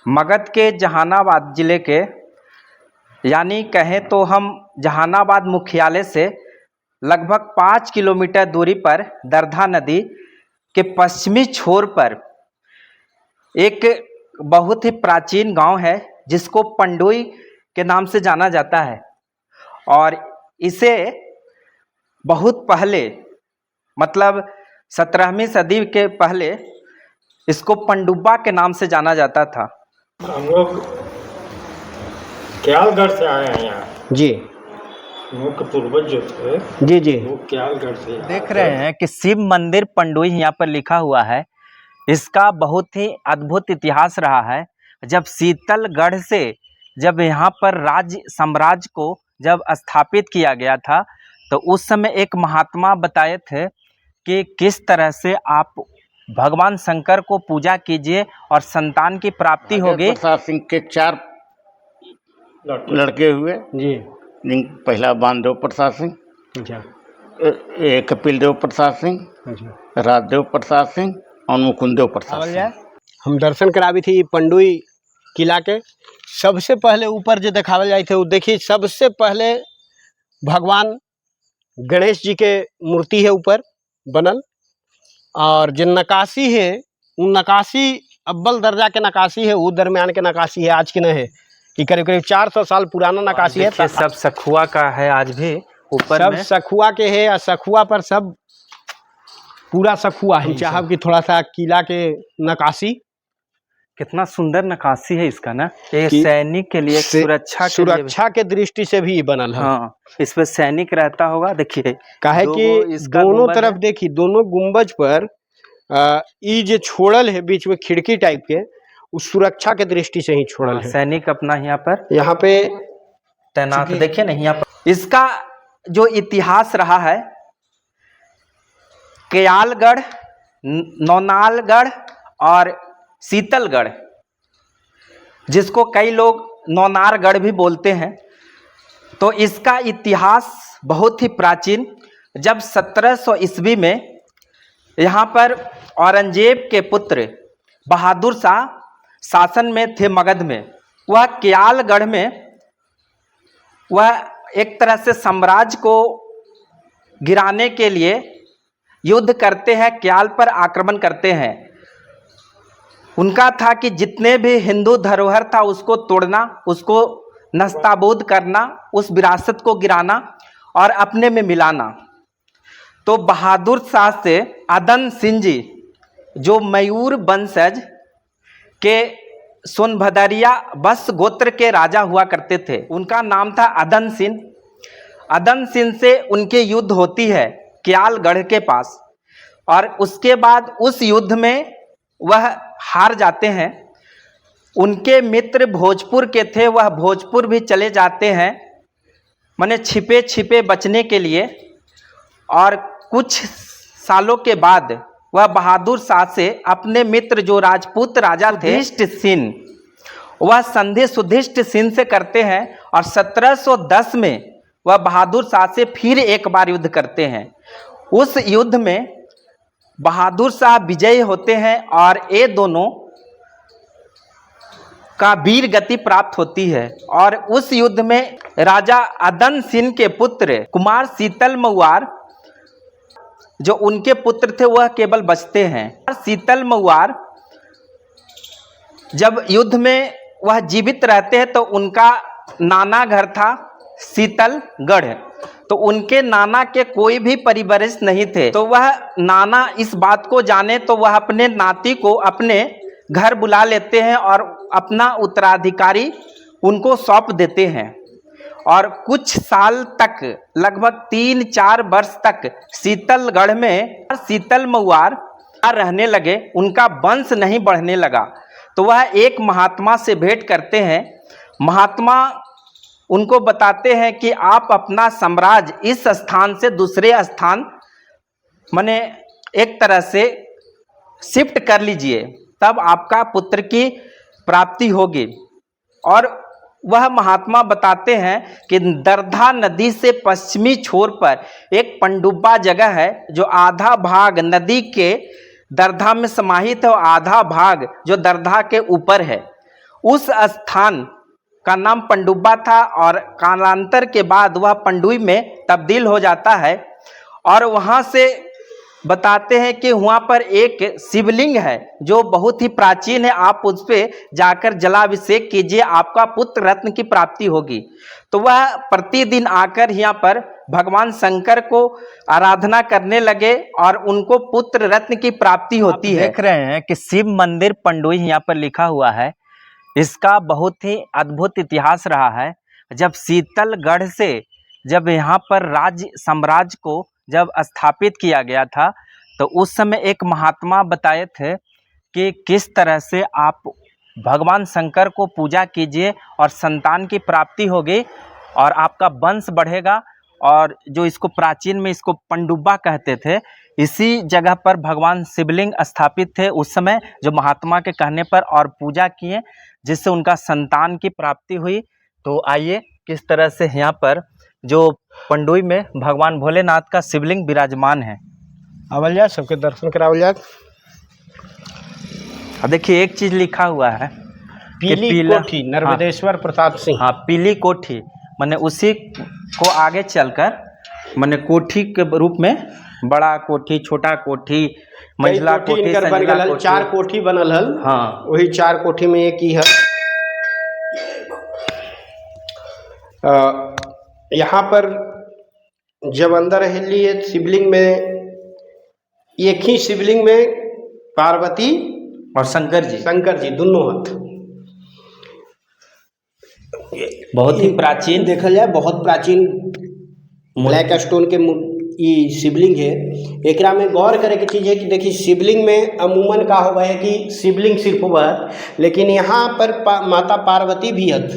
मगध के जहानाबाद जिले के यानी कहें तो हम जहानाबाद मुख्यालय से लगभग 5 किलोमीटर दूरी पर दरधा नदी के पश्चिमी छोर पर एक बहुत ही प्राचीन गांव है जिसको पंडुई के नाम से जाना जाता है। और इसे बहुत पहले मतलब 17वीं सदी के पहले इसको पंडुब्बा के नाम से जाना जाता था। हम लोग क्यालगढ़ से आए हैं यहाँ जी मुख्य पूर्वज जो थे जी जी वो क्यालगढ़ से देख रहे हैं कि शिव मंदिर पंडुई यहाँ पर लिखा हुआ है। इसका बहुत ही अद्भुत इतिहास रहा है। जब शीतलगढ़ से जब यहाँ पर राज्य साम्राज्य को जब स्थापित किया गया था तो उस समय एक महात्मा बताए थे कि किस तरह से आप भगवान शंकर को पूजा कीजिए और संतान की प्राप्ति होगी। प्रसाद सिंह के 4 लड़के हुए जी पहला बानदेव प्रसाद सिंह, अच्छा कपिल देव प्रसाद सिंह, अच्छा राजदेव प्रसाद सिंह और मुकुंद प्रसाद सिंह। हम दर्शन करावी थी पंडुई किला के। सबसे पहले ऊपर जो दिखावल जाए थे वो देखिए, सबसे पहले भगवान गणेश जी के मूर्ति है ऊपर बनल। और जो नकाशी है वो नकाशी अव्वल दर्जा के नकाशी है, वो दरमियान के नकाशी है, आज की नहीं है कि करीब करीब 400 साल पुराना नकाशी है। सब सखुआ का है आज भी ऊपर सब में। सखुआ के है और सखुआ पर सब पूरा सखुआ है। चाहब कि थोड़ा सा किला के नकाशी कितना सुंदर नकाशी है इसका ना। ये कि सैनिक के लिए सुरक्षा के दृष्टि से भी बनल है। हाँ, इस पे सैनिक रहता होगा। देखिए काहे कि दोनों तरफ देखिए, दोनों गुंबज पर ई जो छोड़ल है बीच में खिड़की टाइप के, उस सुरक्षा के दृष्टि से ही छोड़ल है। सैनिक अपना यहाँ पे तैनात। देखिए ना यहाँ पर इसका जो इतिहास रहा है, क्यालगढ़, नौनालगढ़ और शीतलगढ़, जिसको कई लोग नौनारगढ़ भी बोलते हैं। तो इसका इतिहास बहुत ही प्राचीन। जब 1700 ईस्वी में यहाँ पर औरंगजेब के पुत्र बहादुर शाह शासन में थे मगध में, वह क्यालगढ़ में वह एक तरह से साम्राज्य को गिराने के लिए युद्ध करते हैं, क्याल पर आक्रमण करते हैं। उनका था कि जितने भी हिंदू धरोहर था उसको तोड़ना, उसको नस्ताबूद करना, उस विरासत को गिराना और अपने में मिलाना। तो बहादुर शाह से अदन सिंह जी, जो मयूर वंशज के सोनभद्रिया बस गोत्र के राजा हुआ करते थे, उनका नाम था अदन सिंह। अदन सिंह से उनके युद्ध होती है क्यालगढ़ के पास, और उसके बाद उस युद्ध में वह हार जाते हैं। उनके मित्र भोजपुर के थे, वह भोजपुर भी चले जाते हैं, माने छिपे छिपे बचने के लिए। और कुछ सालों के बाद वह बहादुर शाह से अपने मित्र जो राजपूत राजा थे सुधिष्ट सिंह, वह संधि सुधिष्ट सिंह से करते हैं। और 1710 में वह बहादुर शाह से फिर एक बार युद्ध करते हैं। उस युद्ध में बहादुर शाह विजयी होते हैं और ये दोनों का वीर गति प्राप्त होती है। और उस युद्ध में राजा अदन सिंह के पुत्र कुमार शीतल मऊआर, जो उनके पुत्र थे, वह केवल बचते हैं। शीतल मऊआर जब युद्ध में वह जीवित रहते हैं तो उनका नाना घर था शीतलगढ़। तो उनके नाना के कोई भी परिवारिश नहीं थे। तो वह नाना इस बात को जाने तो वह अपने नाती को अपने घर बुला लेते हैं और अपना उत्तराधिकारी उनको सौंप देते हैं। और कुछ साल तक, लगभग 3-4 वर्ष तक शीतलगढ़ में शीतल मऊआर रहने लगे, उनका वंश नहीं बढ़ने लगा। तो वह एक महात्मा से भेंट करते हैं। महात्मा उनको बताते हैं कि आप अपना साम्राज्य इस स्थान से दूसरे स्थान माने एक तरह से शिफ्ट कर लीजिए, तब आपका पुत्र की प्राप्ति होगी। और वह महात्मा बताते हैं कि दरधा नदी से पश्चिमी छोर पर एक पंडुब्बा जगह है, जो आधा भाग नदी के दरधा में समाहित है और आधा भाग जो दरधा के ऊपर है। उस स्थान का नाम पंडुब्बा था और कालांतर के बाद वह पंडुई में तब्दील हो जाता है। और वहाँ से बताते हैं कि वहाँ पर एक शिवलिंग है जो बहुत ही प्राचीन है, आप उस पर जाकर जलाभिषेक कीजिए, आपका पुत्र रत्न की प्राप्ति होगी। तो वह प्रतिदिन आकर यहाँ पर भगवान शंकर को आराधना करने लगे और उनको पुत्र रत्न की प्राप्ति होती है। देख रहे हैं कि शिव मंदिर पंडुई यहाँ पर लिखा हुआ है। इसका बहुत ही अद्भुत इतिहास रहा है। जब शीतलगढ़ से जब यहाँ पर राज्य साम्राज्य को जब स्थापित किया गया था तो उस समय एक महात्मा बताए थे कि किस तरह से आप भगवान शंकर को पूजा कीजिए और संतान की प्राप्ति होगी और आपका वंश बढ़ेगा। और जो इसको प्राचीन में इसको पंडुब्बा कहते थे, इसी जगह पर भगवान शिवलिंग स्थापित थे उस समय, जो महात्मा के कहने पर, और पूजा किए जिससे उनका संतान की प्राप्ति हुई। तो आइए किस तरह से यहाँ पर जो पंडुई में भगवान भोलेनाथ का शिवलिंग विराजमान है, आवल जाए, सबके दर्शन करावल जाए। अब देखिए एक चीज लिखा हुआ है, पीली कोठी नर्मदेश्वर प्रसाद सिंह। हाँ, पीली कोठी माने उसी को आगे चलकर माने कोठी के रूप में बड़ा कोठी, छोटा कोठी, मंझला कोठी, संझला कोठी, 4 कोठी बनल हल। हाँ, वही 4 कोठी में एक ही है। यहाँ पर जब अंदर हिलिए शिवलिंग में, एक ही शिवलिंग में पार्वती और शंकर जी दोनों हाथ। बहुत ही प्राचीन, देखा जाए बहुत प्राचीन ब्लैक स्टोन के ये शिवलिंग है। एकरा में गौर करे की चीज़ है कि देखिए शिवलिंग में अमूमन का होगा है कि शिवलिंग सिर्फ वह, लेकिन यहाँ पर माता पार्वती भी हत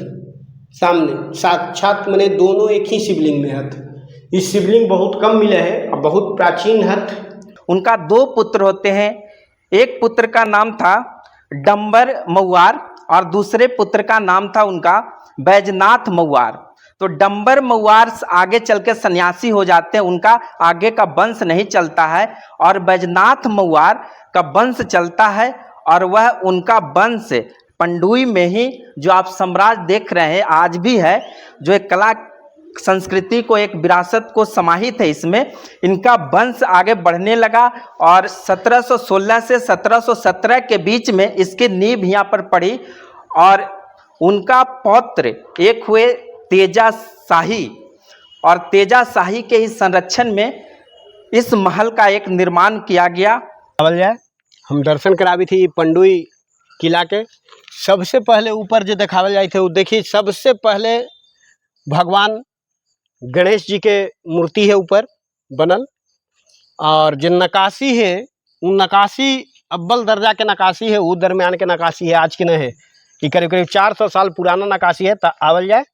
सामने साक्षात, मैंने दोनों एक ही शिवलिंग में हत। इस शिवलिंग बहुत कम मिले है और बहुत प्राचीन हत। उनका 2 पुत्र होते हैं। एक पुत्र का नाम था डंबर मऊआर और दूसरे पुत्र का नाम था उनका बैजनाथ मऊआर। तो डंबर मऊआर आगे चल के सन्यासी हो जाते हैं, उनका आगे का वंश नहीं चलता है, और बैजनाथ मऊआर का वंश चलता है। और वह उनका वंश पंडुई में ही जो आप साम्राज्य देख रहे हैं आज भी है, जो एक कला संस्कृति को, एक विरासत को समाहित है इसमें। इनका वंश आगे बढ़ने लगा और 1716 से 1717 के बीच में इसकी नींव यहाँ पर पड़ी। और उनका पौत्र एक हुए तेजा शाही, और तेजा शाही के ही संरक्षण में इस महल का एक निर्माण किया गया। हम दर्शन करावी थी पंडुई किला के। सबसे पहले ऊपर जो दिखावल जाए थे वो देखिए, सबसे पहले भगवान गणेश जी के मूर्ति है ऊपर बनल, और जो नकाशी है वो नकाशी अव्वल दर्जा के नकाशी है, वो दरमियान के नकाशी है, आज के नहीं है। ये करीब करीब 400 साल पुराना नकाशी है। तो आवल जाए,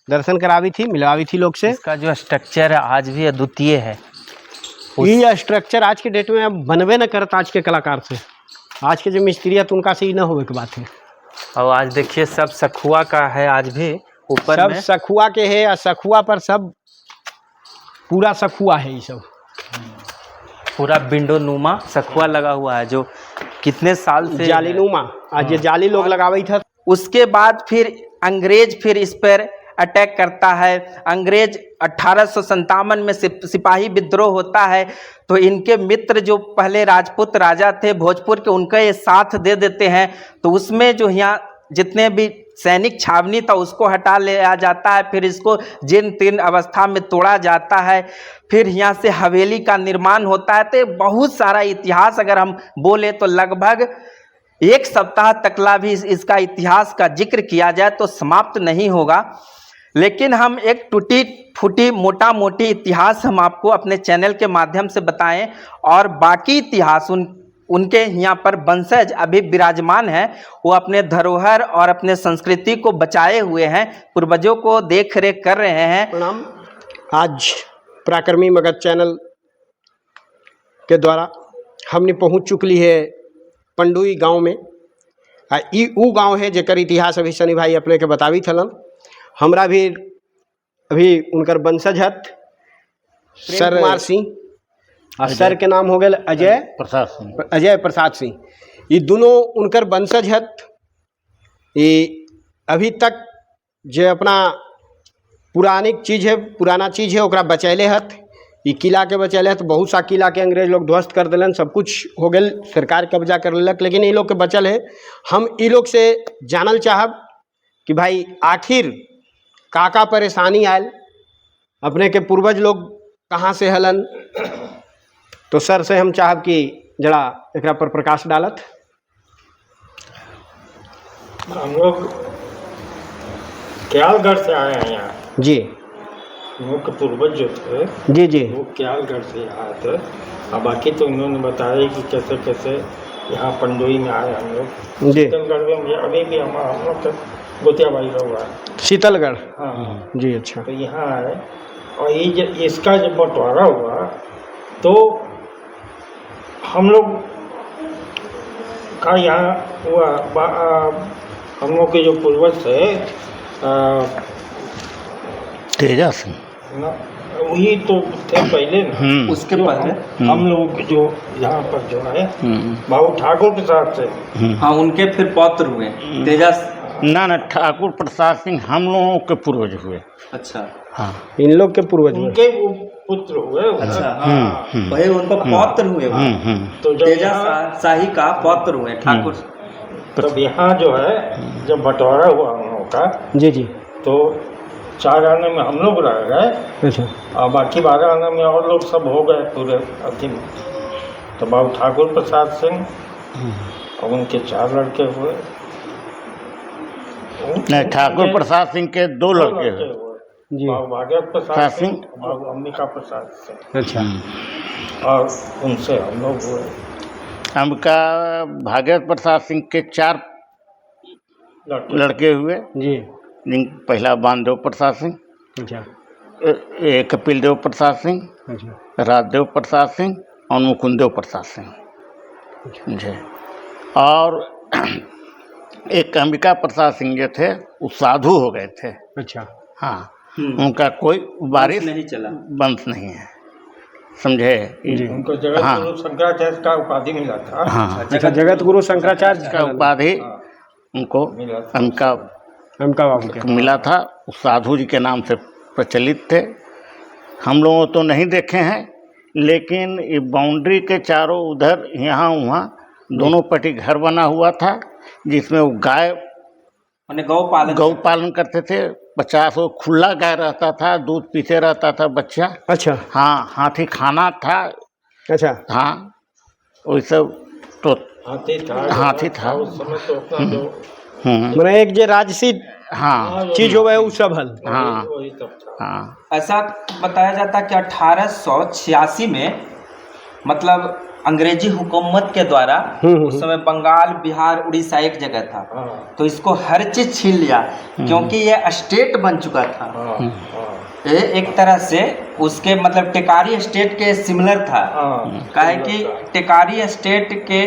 दर्शन करावी थी, मिलवावी थी लोग से। इसका जो स्ट्रक्चर है आज भी अद्वितीय है। ये स्ट्रक्चर आज के डेट में अब बनवे न करता आज के कलाकार से। आज के जो मिस्त्री है तो उनका से ही न होवे की बात है। और आज देखिए सब सखुआ का है, आज भी ऊपर सब में सखुआ के है, और सखुआ पर सब पूरा सखुआ है। ये सब पूरा विंडो नुमा सखुआ लगा हुआ है, जो कितने साल से जालीनुमा आज ये जाली लोग लगावे था। उसके बाद फिर अंग्रेज फिर इस पर अटैक करता है। अंग्रेज 1857 में सिपाही विद्रोह होता है, तो इनके मित्र जो पहले राजपूत राजा थे भोजपुर के, उनका ये साथ दे देते हैं। तो उसमें जो यहाँ जितने भी सैनिक छावनी था उसको हटा लिया जाता है, फिर इसको जीर्ण तीर्ण अवस्था में तोड़ा जाता है, फिर यहाँ से हवेली का निर्माण होता है। तो बहुत सारा इतिहास अगर हम बोले तो लगभग 1 सप्ताह तकला भी इसका इतिहास का जिक्र किया जाए तो समाप्त नहीं होगा। लेकिन हम एक टूटी फूटी मोटा मोटी इतिहास हम आपको अपने चैनल के माध्यम से बताएं, और बाकी इतिहास उनके यहाँ पर वंशज अभी विराजमान हैं, वो अपने धरोहर और अपने संस्कृति को बचाए हुए हैं, पूर्वजों को देख रेख कर रहे हैं। प्रणाम। आज पराक्रमी मगध चैनल के द्वारा हमने पहुँच चुकली है पंडुई गांव में। ई ऊ गांव है जेकर इतिहास अभी शनि भाई अपने के बतावी थलन। हमरा भी अभी उनकर वंशज हत सर कुमार सिंह, और सर के नाम हो गए अजय प्रसाद सिंह। प्रसाद सिंह। ये दोनों उनकर वंशज हत। ये अभी तक जे अपना पुरानिक चीज़ है, पुराना चीज़ है ओकरा बचैले हत। ई किला के बचैले हत। बहुत सा किला के अंग्रेज लोग ध्वस्त कर दिलन, सब कुछ हो गए, सरकार कब्जा कर लेलक, लेकिन ई लोग के बचल है। हम ई लोग से जानल चाहब कि भाई आखिर का परेशानी आयल, अपने के पूर्वज लोग कहाँ से हलन। तो सर से हम चाहब कि जरा एकरा पर प्रकाश डालत। हम लोग क्यालगढ़ से आए हैं यहाँ। जी हम लोग के पूर्वज जो थे जी जी वो क्यालगढ़ से आए थे। और बाकी तो उन्होंने बताया कि कैसे कैसे यहाँ पंडोई में आए हम लोग। जी शीतलगढ़ में अभी भी हम लोग के गोतियाबाई का हुआ है। शीतलगढ़। हाँ जी अच्छा। तो यहाँ आए और ये इसका जब बंटवारा हुआ तो हम लोग का यहाँ हुआ हम लोग के जो पूर्वज थे तेजा सिंह। वही तो थे पहले ना। उसके जो पहले हम लोग जो यहाँ पर जो है बाबू ठाकुर के साथ से हाँ उनके फिर पौत्र हुए तेजा। ना ठाकुर प्रसाद सिंह हम लोगों के पूर्वज हुए। अच्छा हाँ इन लोग के पूर्वज हुए। उनके वो पुत्र हुए। अच्छा हाँ वही उनको पौत्र हुए वो। तो जब तेजा यहाँ शाही का पौत्र हुए ठाकुर। तब यहाँ जो है जब बंटवारा हुआ हम लोग का जी जी तो 4 आने में हम लोग रह गए अच्छा। और बाकी 12 आने में और लोग सब हो गए पूरे अथी में। तो बाबू ठाकुर प्रसाद सिंह और उनके 4 लड़के हुए। नहीं, ठाकुर प्रसाद सिंह के 2 लड़के हुए। जी बाबू भागवत प्रसाद प्रसाद सिंह सिंह। बाबू अंबिका प्रसाद सिंह अच्छा। और उनसे हम लोग हुए। हमका भागवत प्रसाद सिंह के 4 लड़के हुए। जी जिन पहला बानदेव प्रसाद सिंह, अच्छा कपिल देव प्रसाद सिंह, अच्छा राजदेव प्रसाद सिंह और मुकुंदेव प्रसाद सिंह जी। और एक अंबिका प्रसाद सिंह जो थे वो साधु हो गए थे। अच्छा। हाँ उनका कोई वारिस नहीं चला। वंश नहीं है, समझे। उनको जगत हाँ। गुरु शंकराचार्य का उपाधि मिला था। हाँ अच्छा जगत गुरु शंकराचार्य का उपाधि उनको मिला था। उनका बाबू के। मिला था। साधु जी के नाम से प्रचलित थे। हम लोगों तो नहीं देखे हैं, लेकिन ये बाउंड्री के चारों उधर यहाँ वहाँ दोनों पट्टी घर बना हुआ था, जिसमें वो गाय गौ पालन करते थे। 50 वो खुला गाय रहता था, दूध पीते रहता था बच्चा। अच्छा हाँ हाथी खाना था। अच्छा। हाँ वही सब तो हाथी था उस समय तो अपना जो मैंने एक जे राजसी हाँ चीज हो गए वो सब हल। हाँ वही सब था। हाँ ऐसा बताया जाता है कि 1886 में मतलब अंग्रेजी हुकूमत के द्वारा उस समय बंगाल बिहार उड़ीसा एक जगह था। हाँ तो इसको हर चीज छीन लिया क्योंकि ये स्टेट बन चुका था। हाँ ये एक तरह से उसके मतलब टेकारी स्टेट के सिमिलर था। हाँ काहे कि टेकारी स्टेट के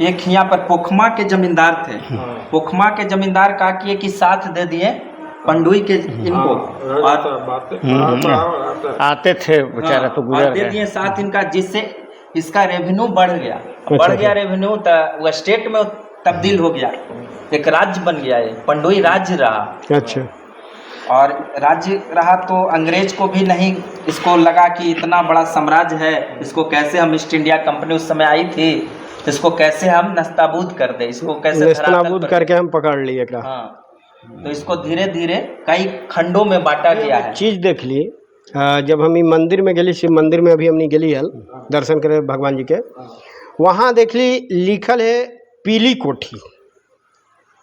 एक यहाँ पर पोखमा के जमींदार थे। पोखमा के जमींदार का किए कि साथ दे दिए पंडुई के इनको और आते थे बेचारा तो और गुजर दे गए। दिए साथ इनका, जिससे इसका रेवेन्यू बढ़ गया। बढ़ गया रेवेन्यू तो वह स्टेट में तब्दील हो गया, एक राज्य बन गया। ये पंडुई राज्य रहा। अच्छा। और राज्य रहा तो अंग्रेज को भी नहीं इसको लगा कि इतना बड़ा साम्राज्य है, इसको कैसे हम ईस्ट इंडिया कंपनी उस समय आई थी, इसको कैसे हम नस्ताबूद कर दे, इसको कैसे नेस्तनाबूद करके हम पकड़ लिए का। हाँ तो इसको धीरे धीरे कई खंडों में बांटा गया है। चीज देख लिए जब हम मंदिर में गेली, शिव मंदिर में अभी हमने गेली हल दर्शन करे भगवान जी के, वहाँ देख ली लिखल है पीली कोठी।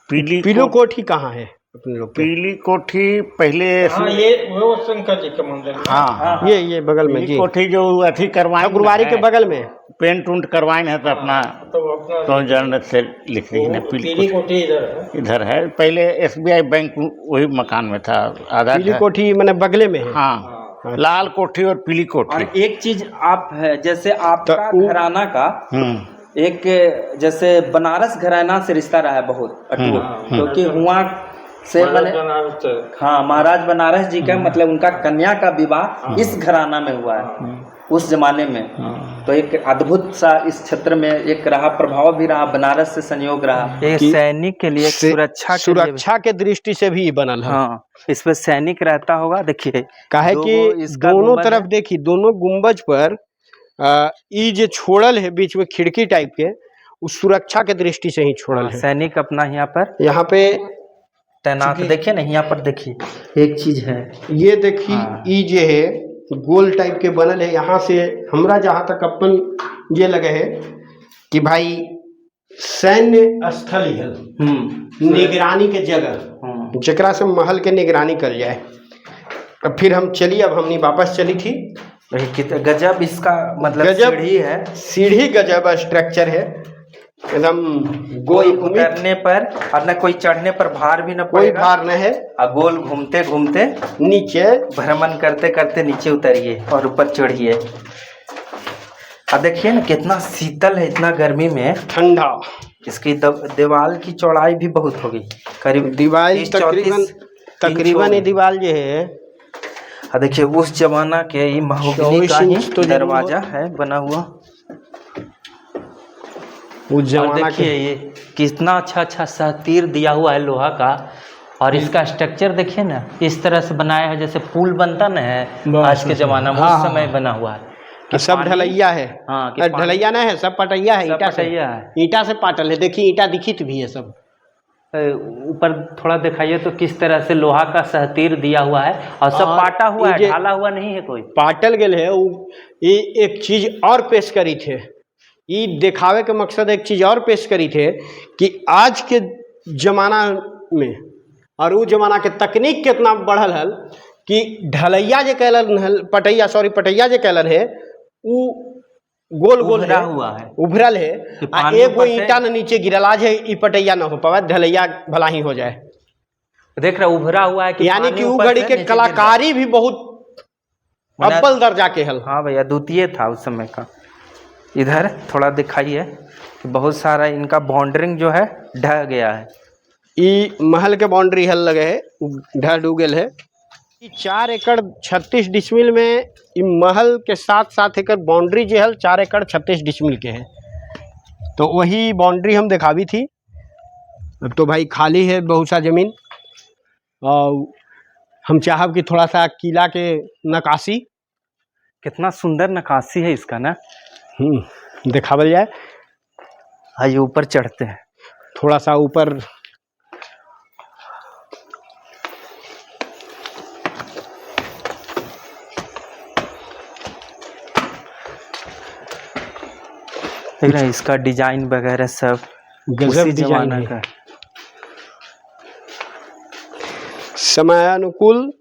पीली कोठी कहाँ है अपने लोग के? पीली कोठी पहले हाँ ये वो शंकर जी के मंदिर में। हाँ ये बगल में पीली जी कोठी जो अथी करवाए गुरुवारी के बगल में पेंट उंट करवाए है तो अपना तो अपना तो जर्नल से लिख दी है पीली पीली कोठी इधर है। इधर है। पहले SBI बैंक वही मकान में था आधा। पीली कोठी मैंने बगले में है। हाँ लाल कोठी और पीली और कोठी। एक चीज आप है जैसे आपका तो घराना का एक जैसे बनारस घराना से रिश्ता रहा है बहुत अटूट, क्योंकि वहाँ से महाराज बने। बनारस से। हाँ, महाराज बनारस जी का मतलब उनका कन्या का विवाह इस घराना में हुआ है उस जमाने में। तो एक अद्भुत सा इस क्षेत्र में एक रहा, प्रभाव भी रहा, बनारस से संयोग रहा। एक कि सैनिक के लिए, एक सुरक्षा के लिए भी। सुरक्षा के दृष्टि से भी बनल है। हाँ, इस पे सैनिक रहता होगा। देखिए काहे दो कि इसका दोनों गुंबद तरफ है। देखी, दोनों गुंबज पर ई जो छोड़ल है बीच में खिड़की टाइप के, उस सुरक्षा के दृष्टि से ही छोड़ल हाँ, है। सैनिक अपना यहाँ पर यहाँ पे तैनात। चूंकि- देखिए ना, यहाँ पर देखिए एक चीज है। ये देखी हाँ। ई जे है गोल टाइप के बनल है। यहाँ से हमरा जहाँ तक अपन ये लगे है कि भाई सैन्य स्थल ही है, निगरानी के जगह, जकरा से महल के निगरानी कर जाए। अब फिर हम चली, अब हमने वापस चली थी। गजब इसका मतलब गजब सीढ़ी है। सीढ़ी गजब स्ट्रक्चर है, एकदम कोई गोल घूमी, उतरने पर और न कोई चढ़ने पर भार भी न कोई पड़ेगा। भार न है। और गोल घूमते घूमते नीचे भ्रमण करते करते नीचे उतरिए और ऊपर चढ़िए। अब देखिए ना कितना शीतल है, इतना गर्मी में। ठंडा। इसकी दीवार की चौड़ाई भी बहुत होगी, करीब दीवार 30-34 तकरीबन ये दीवार जो है। और देखिए उस जमाना के ये महोगनी 24 का ही इंच तो दरवाजा है बना हुआ। उस और जमाना देखिए के ये कितना अच्छा अच्छा सा तीर दिया हुआ है लोहा का। और इसका स्ट्रक्चर देखिए ना, इस तरह से बनाया है जैसे पुल बनता ना है बस। आज के जमाना में, हाँ, उस समय हाँ। बना हुआ है कि सब पानी- ढलैया है। हाँ, कि पानी- ढलैया नहीं है, सब पटैया है। सब ईटा से, पटैया है। ईटा से पाटल है। देखिए ईटा दिखित भी है सब। ऊपर थोड़ा दिखाइए तो किस तरह से लोहा का सहतीर दिया हुआ है और सब और पाटा हुआ ये है, जे- ढाला हुआ नहीं है कोई। पाटल गेल है ये एक चीज और पेश करी थे। ये दिखावे के मकसद एक चीज और पेश करी थे कि आज के जमाना में और वो जमाना के तकनीक कितना बढ़ल हल कि ढलैया जे कैलन हल, पटैया जे कैलन है वो गोल गोल उभरा है, हुआ है। उभरल है। कि आ पानी एगो ऊपर से- ईंटा न नीचे गिरल। आज है ई पटैया न हो पावे, ढलैया भला ही हो जाए। देख रहा उभरा हुआ है कि यानी पानी कि वो ऊपर घड़ी से के नीचे गिर रहा है। कलाकारी भी बहुत मने- अव्वल दर्जा के हल। हाँ भैया, द्वितीय था उस समय का। इधर थोड़ा दिखाइए कि बहुत सारा इनका बाउंड्रिंग जो है ढह गया है। ई महल के बाउंड्री हल लगे है, ढह डूगल है। ई 4 एकड़ 36 डिसमिल में ई महल के साथ साथ एकर बाउंड्री जो हल 4 एकड़ 36 डिसमिल के है। तो वही बाउंड्री हम दिखावी थी। अब तो भाई खाली है बहुत सा जमीन। और हम चाहब कि थोड़ा सा किला के नक्काशी कितना सुंदर नक्काशी है इसका ना। दिखावल जाए। आइए ऊपर चढ़ते हैं। थोड़ा सा ऊपर देख रहे हैं इसका डिजाइन वगैरह सब गजब उसी डिजाइन जमाना है। का है। समयानुकूल।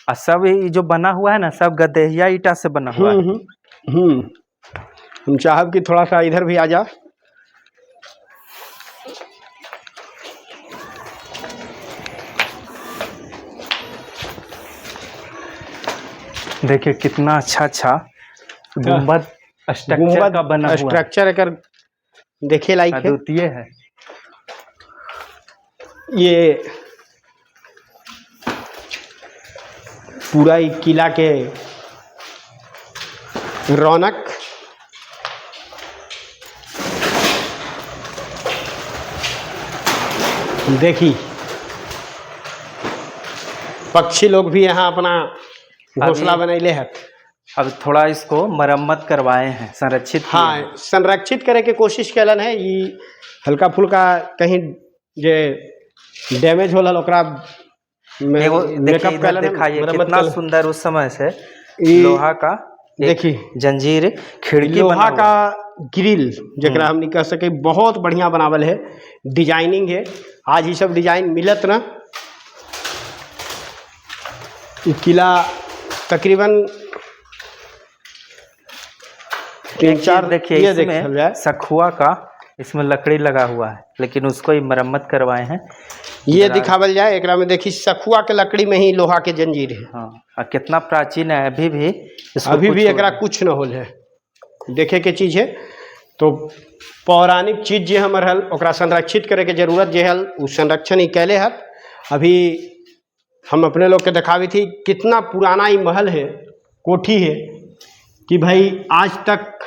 और सब ये जो बना हुआ है ना, सब गदेहिया ईटा से बना हुआ है। हम चाहब कि थोड़ा सा इधर भी आ जा। देखिए कितना अच्छा अच्छा गुंबद स्ट्रक्चर का बना हुआ है। स्ट्रक्चर एकर देखे लायक है। अद्वितीय है। ये पूरा ही किला के रौनक। देखी पक्षी लोग भी यहाँ अपना घोंसला अभी- बनैले है। अब थोड़ा इसको मरम्मत करवाए हैं, संरक्षित किए हैं। हाँ, संरक्षित करे के कोशिश कैलन है। ये हल्का फुल्का कहीं जे डैमेज होल ओकरा एगो देखिए मेकअप इधर कैलन है, दिखाइए मरम्मत कितना कैलन। सुंदर उस समय से ई लोहा का एक देखी जंजीर खिड़की लोहा बना हुआ का ग्रिल जकरा हमनी कह सके बहुत बढ़िया बनावल है। डिजाइनिंग है। आज ही सब डिजाइन मिलत ना। ई किला तकरीबन एक चीज देखिए ये इसमें देखल जाए। सखुआ का इसमें लकड़ी लगा हुआ है, लेकिन उसको ही मरम्मत करवाए हैं। ये दिखावल जाए। एकरा में देखी सखुआ के लकड़ी में ही लोहा के जंजीर है। हाँ, और कितना प्राचीन है। अभी भी इसको अभी कुछ भी हो- एकरा कुछ न होल है। देखे के चीज है। तो पौराणिक चीज जे हमर हल ओकरा संरक्षित करे के जरूरत जे हल उ संरक्षण ही कैले हल। अभी हम अपने लोग के दिखावी थी कितना पुराना ये महल है, कोठी है कि भाई आज तक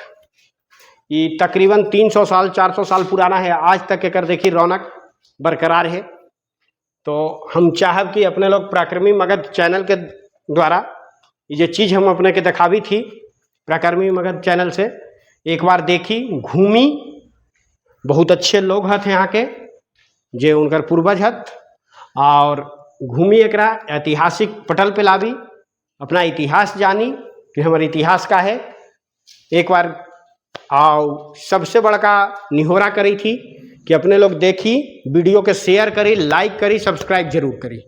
ये तकरीबन 300 साल 400 साल पुराना है, आज तक एकर देखी रौनक बरकरार है। तो हम चाहब कि अपने लोग पराक्रमी मगध चैनल के द्वारा ये चीज़ हम अपने के दिखावी थी पराक्रमी मगध चैनल से, एक बार देखी घूमी। बहुत अच्छे लोग हथ यहाँ के जे उनकर पूर्वज हथ, और घूमी एकरा ऐतिहासिक पटल पे लावी, अपना इतिहास जानी कि हमारे इतिहास का है। एक बार और सबसे बड़का निहोरा करी थी कि अपने लोग देखी, वीडियो के शेयर करी, लाइक करी, सब्सक्राइब जरूर करी।